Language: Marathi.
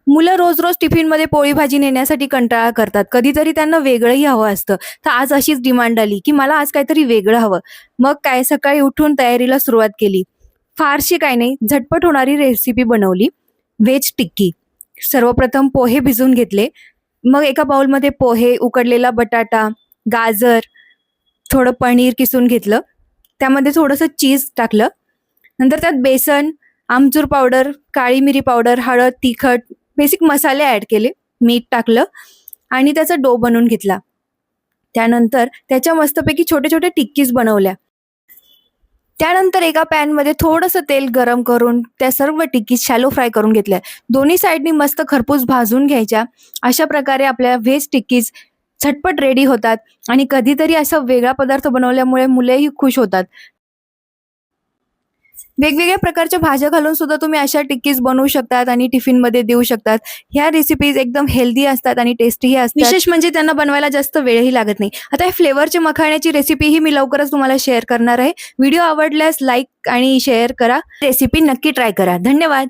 मुलं रोज रोज टिफिनमध्ये पोळी भाजी नेण्यासाठी कंटाळा करतात. कधीतरी त्यांना वेगळंही हवं असतं. तर आज अशीच डिमांड आली, की मला आज काहीतरी वेगळं हवं. मग काय सकाळी उठून तयारीला सुरुवात केली. फारशी काही नाही, झटपट होणारी रेसिपी बनवली. व्हेज टिक्की. सर्वप्रथम पोहे भिजवून घेतले. मग एका बाउलमध्ये पोहे, उकडलेला बटाटा, गाजर, थोडं पनीर किसून घेतलं. त्यामध्ये थोडंसं चीज टाकलं. नंतर त्यात बेसन, आमचूर पावडर, काळी मिरी पावडर, हळद, तिखट, बेसिक मसाले ॲड केले. मीठ टाकलं आणि त्याचा डो बनवून घेतला. त्यानंतर त्याच्या मस्तपैकी छोटे-छोटे टिक्कीज बनवल्या. त्यानंतर एका पॅनमध्ये थोडंसं तेल गरम करून त्या सर्व टिक्कीज शॅलो फ्राय करून घेतल्या. दोन्ही साईडनी मस्त खरपूस भाजून घ्यायच्या. अशा प्रकारे आपल्या व्हेज टिक्कीज झटपट रेडी होतात आणि कधीतरी असा वेगळा पदार्थ बनवल्यामुळे मुलेही खुश होतात. वेगवेगळ्या प्रकारच्या भाज्या घालून सुद्धा तुम्ही अशा टिक्कीज बनवू शकतात आणि टिफिनमध्ये देऊ शकतात. ह्या रेसिपीज एकदम हेल्दी असतात आणि टेस्टीही असतात. विशेष म्हणजे त्यांना बनवायला जास्त वेळही लागत नाही. आता या फ्लेवरच्या मखाण्याची रेसिपीही मी लवकरच तुम्हाला शेअर करणार आहे. व्हिडिओ आवडल्यास लाईक आणि शेअर करा. रेसिपी नक्की ट्राय करा. धन्यवाद.